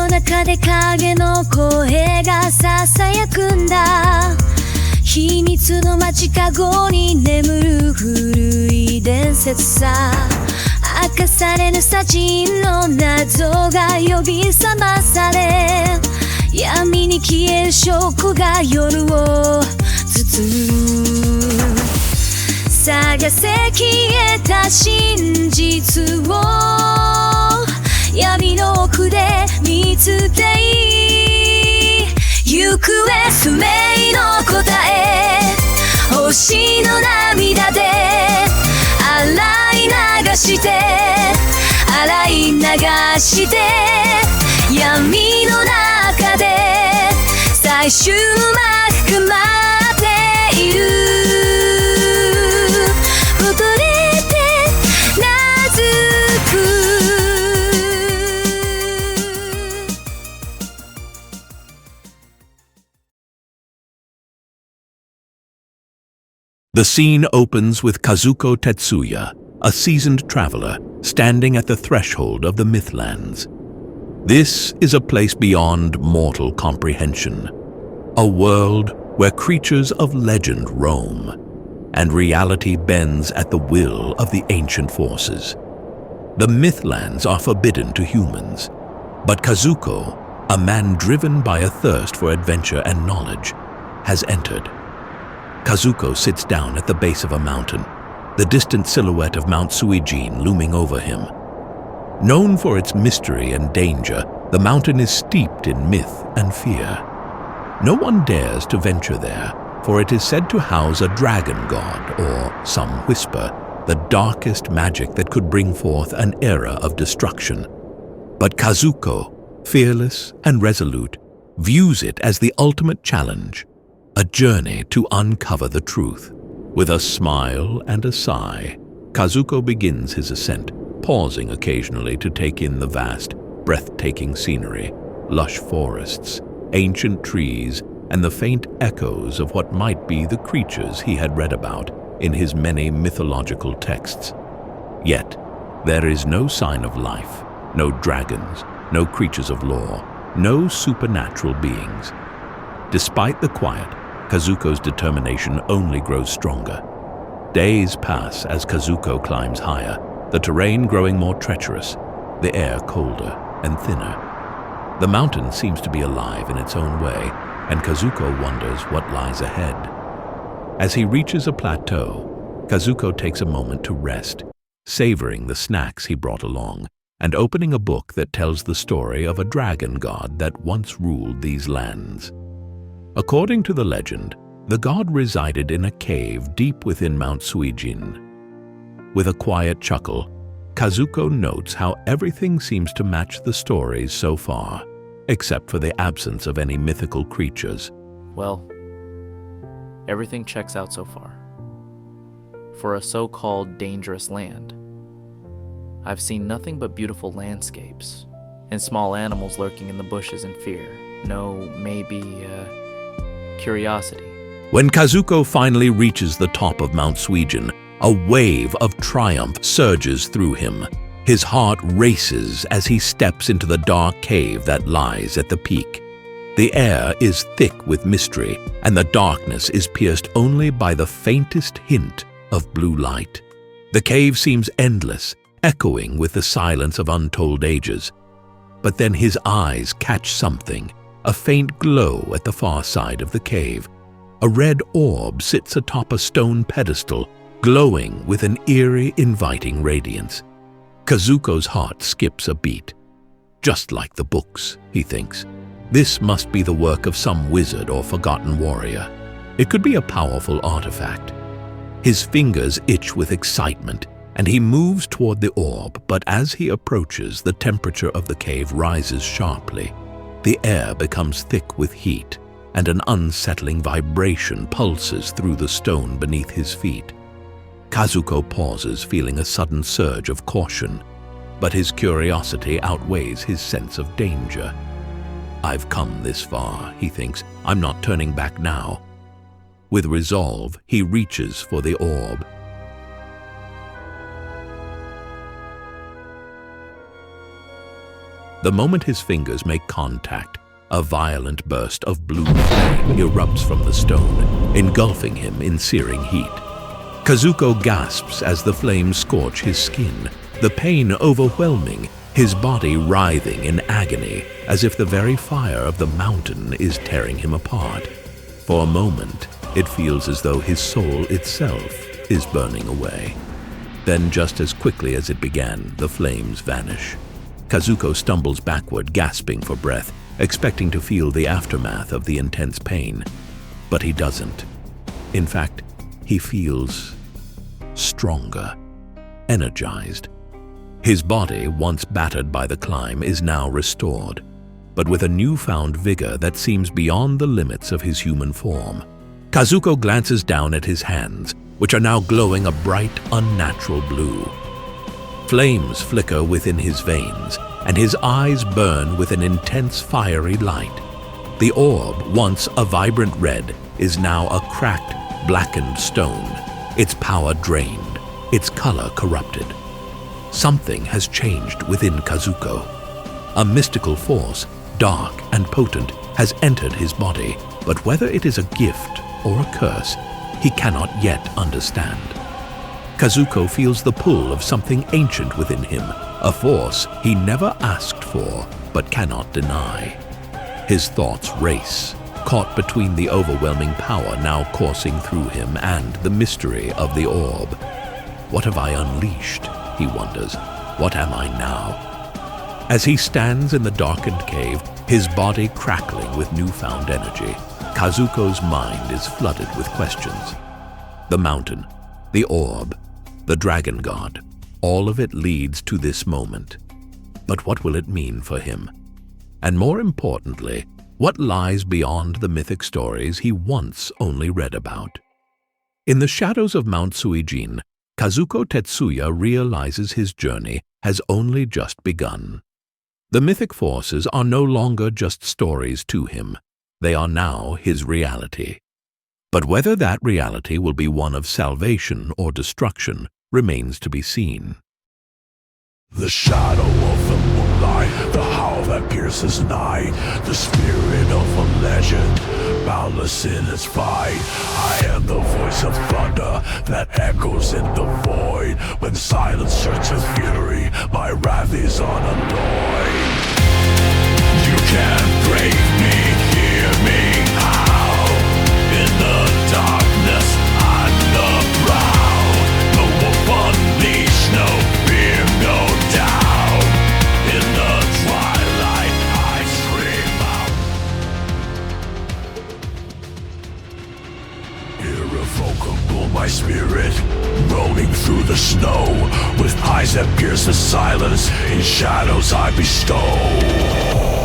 の中で影の声が囁くんだ。秘密の街角に眠る古い伝説さ。明かされぬ砂塵の謎が呼び覚まされ、闇に消える証拠が夜を包む。探せ消えた真実を闇の奥で見つけ行方不明の答え、星の涙で洗い流して洗い流して闇の中で最終幕が待っている。踊れて名付く。The scene opens with Kazuko Tetsuya, a seasoned traveler, standing at the threshold of the Mythlands. This is a place beyond mortal comprehension, a world where creatures of legend roam, and reality bends at the will of the ancient forces. The Mythlands are forbidden to humans, but Kazuko, a man driven by a thirst for adventure and knowledge, has entered. Kazuko sits down at the base of a mountain, the distant silhouette of Mount Suijin looming over him. Known for its mystery and danger, the mountain is steeped in myth and fear. No one dares to venture there, for it is said to house a dragon god, or, some whisper, the darkest magic that could bring forth an era of destruction. But Kazuko, fearless and resolute, views it as the ultimate challenge, a journey to uncover the truth. With a smile and a sigh, Kazuko begins his ascent, pausing occasionally to take in the vast, breathtaking scenery, lush forests, ancient trees, and the faint echoes of what might be the creatures he had read about in his many mythological texts. Yet, there is no sign of life, no dragons, no creatures of lore, no supernatural beings. Despite the quiet, Kazuko's determination only grows stronger. Days pass as Kazuko climbs higher, the terrain growing more treacherous, the air colder and thinner. The mountain seems to be alive in its own way, and Kazuko wonders what lies ahead. As he reaches a plateau, Kazuko takes a moment to rest, savoring the snacks he brought along, and opening a book that tells the story of a dragon god that once ruled these lands. According to the legend, the god resided in a cave deep within Mount Suijin. With a quiet chuckle, Kazuko notes how everything seems to match the stories so far, except for the absence of any mythical creatures. Well, everything checks out so far. For a so-called dangerous land, I've seen nothing but beautiful landscapes, and small animals lurking in the bushes in fear. No, maybe, curiosity. When Kazuko finally reaches the top of Mount Suijin, a wave of triumph surges through him. His heart races as he steps into the dark cave that lies at the peak. The air is thick with mystery, and the darkness is pierced only by the faintest hint of blue light. The cave seems endless, echoing with the silence of untold ages. But then his eyes catch something, a faint glow at the far side of the cave. A red orb sits atop a stone pedestal, glowing with an eerie, inviting radiance. Kazuko's heart skips a beat. Just like the books, he thinks. This must be the work of some wizard or forgotten warrior. It could be a powerful artifact. His fingers itch with excitement, and he moves toward the orb, but as he approaches, the temperature of the cave rises sharply. The air becomes thick with heat, and an unsettling vibration pulses through the stone beneath his feet. Kazuko pauses, feeling a sudden surge of caution, but his curiosity outweighs his sense of danger. I've come this far, he thinks. I'm not turning back now. With resolve, he reaches for the orb. The moment his fingers make contact, a violent burst of blue flame erupts from the stone, engulfing him in searing heat. Kazuko gasps as the flames scorch his skin, the pain overwhelming, his body writhing in agony as if the very fire of the mountain is tearing him apart. For a moment, it feels as though his soul itself is burning away. Then, just as quickly as it began, the flames vanish. Kazuko stumbles backward, gasping for breath, expecting to feel the aftermath of the intense pain. But he doesn't. In fact, he feels stronger, energized. His body, once battered by the climb, is now restored, but with a newfound vigor that seems beyond the limits of his human form. Kazuko glances down at his hands, which are now glowing a bright, unnatural blue. Flames flicker within his veins, and his eyes burn with an intense fiery light. The orb, once a vibrant red, is now a cracked, blackened stone, its power drained, its color corrupted. Something has changed within Kazuko. A mystical force, dark and potent, has entered his body, but whether it is a gift or a curse, he cannot yet understand. Kazuko feels the pull of something ancient within him, a force he never asked for but cannot deny. His thoughts race, caught between the overwhelming power now coursing through him and the mystery of the orb. What have I unleashed? He wonders. What am I now? As he stands in the darkened cave, his body crackling with newfound energy, Kazuko's mind is flooded with questions. The mountain, the orb, the dragon god, all of it leads to this moment. But what will it mean for him? And more importantly, what lies beyond the mythic stories he once only read about? In the shadows of Mount Suijin, Kazuko Tetsuya realizes his journey has only just begun. The mythic forces are no longer just stories to him. They are now his reality. But whether that reality will be one of salvation or destruction remains to be seen. The shadow of the moonlight, the howl that pierces night, the spirit of a legend, boundless in its fight. I am the voice of thunder that echoes in the void. When silence turns to fury, my wrath is unalloyed. You can't break me, hear me howl. In the darkness, I'm the proud. No wolf unleashed, no fear, no doubt. In the twilight, I scream out. Irrevocable, my spirit, roaming through the snow. With eyes that pierce the silence, in shadows I bestow.